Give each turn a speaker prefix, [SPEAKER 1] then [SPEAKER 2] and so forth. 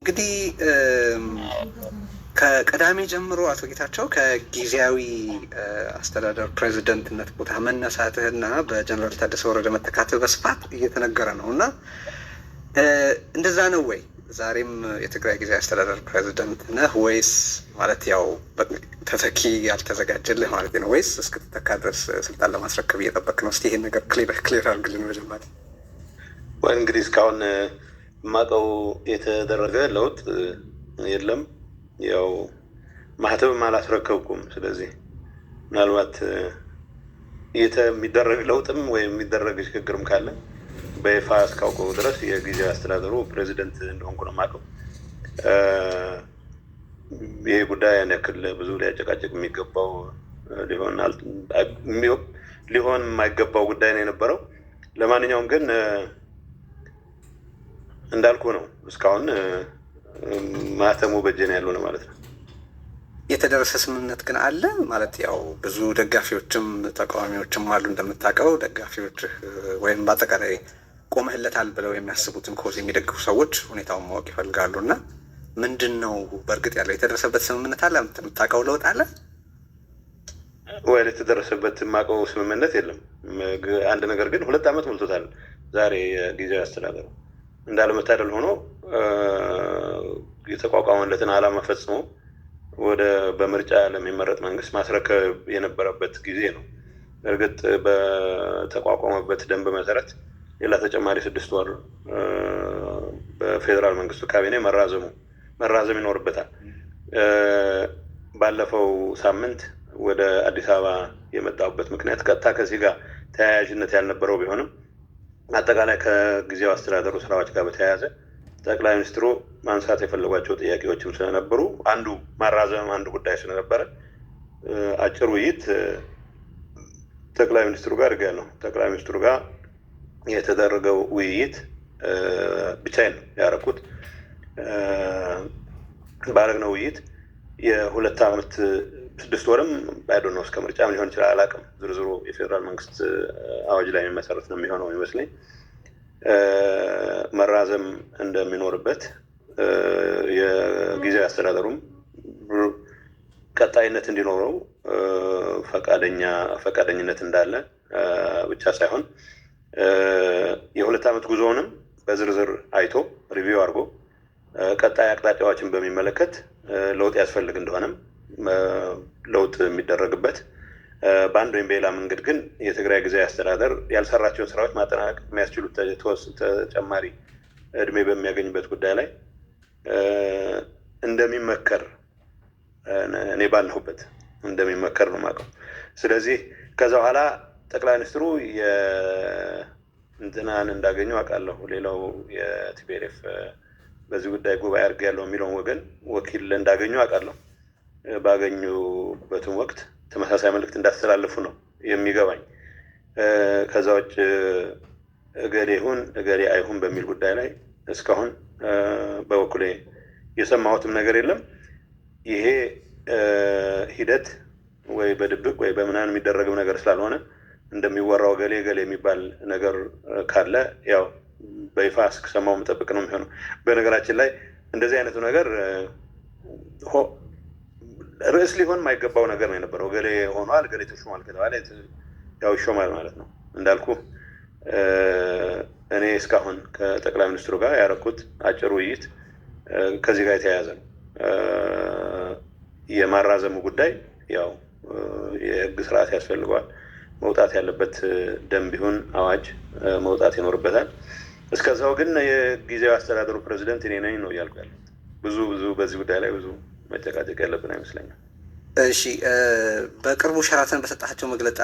[SPEAKER 1] እንግዲህ ከቅዳሜ ጀምሮ አቶ ጌታቸው ከጊዜያዊ አስተዳደር ፕሬዚደንትነት ቦታ መነሳትህና በጀነራል ታደሰ ወረደ መተካትህ በስፋት እየተነገረ ነው እና እንደዛ ነው ወይ? ዛሬም የትግራይ ጊዜያዊ አስተዳደር ፕሬዚደንት ነህ ወይስ ማለት ያው ተተኪ ያልተዘጋጀልህ ማለት ነው? ወይስ እስክትተካ ድረስ ስልጣን ለማስረከብ እየጠበቅ ነው? እስኪ ይሄን ነገር ክሊር አድርግልን መጀመሪያ።
[SPEAKER 2] ወይ እንግዲህ እስካሁን የማውቀው የተደረገ ለውጥ የለም። ያው ማህተብም አላስረከብኩም። ስለዚህ ምናልባት የሚደረግ ለውጥም ወይም የሚደረግ ሽግግርም ካለ በይፋ እስካውቀው ድረስ የጊዜያዊ አስተዳደሩ ፕሬዚደንት እንደሆንኩ ነው የማውቀው። ይሄ ጉዳይ ያን ያክል ብዙ ሊያጨቃጭቅ የሚገባው ሊሆን የማይገባው ጉዳይ ነው የነበረው። ለማንኛውም ግን እንዳልኩ ነው እስካሁን ማህተሙ በእጄ ነው ያለው ማለት ነው።
[SPEAKER 1] የተደረሰ ስምምነት ግን አለ ማለት ያው ብዙ ደጋፊዎችም ተቃዋሚዎችም አሉ እንደምታውቀው። ደጋፊዎች ወይም በአጠቃላይ ቆመህለታል ብለው የሚያስቡትን ኮዝ የሚደግፉ ሰዎች ሁኔታውን ማወቅ ይፈልጋሉ እና ምንድን ነው በእርግጥ ያለው የተደረሰበት ስምምነት አለ? የምታውቀው ለውጥ አለ
[SPEAKER 2] ወይ? የተደረሰበት የማውቀው ስምምነት የለም። አንድ ነገር ግን 2 ዓመት ሞልቶታል ዛሬ ጊዜያዊ አስተዳደሩ እንዳለመታደል ሆኖ የተቋቋመለትን ዓላማ ፈጽሞ ወደ በምርጫ ለሚመረጥ መንግስት ማስረከብ የነበረበት ጊዜ ነው። እርግጥ በተቋቋመበት ደንብ መሰረት ሌላ ተጨማሪ 6 ወር በፌዴራል መንግስቱ ካቢኔ መራዘም ይኖርበታል። ባለፈው ሳምንት ወደ አዲስ አበባ የመጣሁበት ምክንያት ቀጥታ ከዚህ ጋር ተያያዥነት ያልነበረው ቢሆንም አጠቃላይ ከጊዜያዊ አስተዳደሩ ስራዎች ጋር በተያያዘ ጠቅላይ ሚኒስትሩ ማንሳት የፈለጓቸው ጥያቄዎችም ስለነበሩ አንዱ ማራዘም አንዱ ጉዳይ ስለነበረ አጭር ውይይት ጠቅላይ ሚኒስትሩ ጋር አድርጌያለሁ። ጠቅላይ ሚኒስትሩ ጋር የተደረገው ውይይት ብቻዬን ነው ያደረኩት። ባደረግነው ውይይት የ2 ዓመት 6 ወርም አይዶን ነው እስከ ምርጫም ሊሆን ይችላል አላውቅም። ዝርዝሩ የፌዴራል መንግስት አዋጅ ላይ የሚመሰረት ነው የሚሆነው ይመስለኝ። መራዘም እንደሚኖርበት የጊዜያዊ አስተዳደሩም ቀጣይነት እንዲኖረው ፈቃደኝነት እንዳለ ብቻ ሳይሆን የ2 ዓመት ጉዞውንም በዝርዝር አይቶ ሪቪው አድርጎ ቀጣይ አቅጣጫዎችን በሚመለከት ለውጥ ያስፈልግ እንደሆነም ለውጥ የሚደረግበት በአንድ ወይም በሌላ መንገድ ግን የትግራይ ጊዜያዊ አስተዳደር ያልሰራቸውን ስራዎች ማጠናቀቅ የሚያስችሉት ተጨማሪ እድሜ በሚያገኝበት ጉዳይ ላይ እንደሚመከር እኔ ባለሁበት እንደሚመከር ነው የማውቀው። ስለዚህ ከዛ በኋላ ጠቅላይ ሚኒስትሩ እንትናን እንዳገኙ አውቃለሁ። ሌላው የቲፒኤልኤፍ በዚህ ጉዳይ ጉባኤ አድርጌያለሁ የሚለውን ወገን ወኪል እንዳገኙ አውቃለሁ። ባገኙበትም ወቅት ተመሳሳይ መልእክት እንዳስተላልፉ ነው የሚገባኝ። ከዛ ውጭ እገሌ ይሁን እገሌ አይሁን በሚል ጉዳይ ላይ እስካሁን በበኩሌ የሰማሁትም ነገር የለም። ይሄ ሂደት ወይ በድብቅ ወይ በምናምን የሚደረግም ነገር ስላልሆነ እንደሚወራው ገሌ የሚባል ነገር ካለ ያው በይፋ እስከሰማው መጠበቅ ነው የሚሆነው። በነገራችን ላይ እንደዚህ አይነቱ ነገር ርዕስ ሊሆን የማይገባው ነገር ነው የነበረው። ገሌ ሆኗል ገሌ ተሾሟል ከተባለ ያው ይሾማል ማለት ነው። እንዳልኩ እኔ እስካሁን ከጠቅላይ ሚኒስትሩ ጋር ያደረኩት አጭር ውይይት ከዚህ ጋር የተያያዘ ነው። የማራዘሙ ጉዳይ ያው የህግ ስርዓት ያስፈልገዋል። መውጣት ያለበት ደንብ ይሁን አዋጅ መውጣት ይኖርበታል። እስከዛው ግን የጊዜያዊ አስተዳደሩ ፕሬዚደንት እኔ ነኝ ነው እያልኩ ያለሁት። ብዙ በዚህ ጉዳይ ላይ ብዙ መጨቃጨቅ ያለብን አይመስለኝም።
[SPEAKER 1] እሺ፣ በቅርቡ ሸራተን በሰጣቸው መግለጫ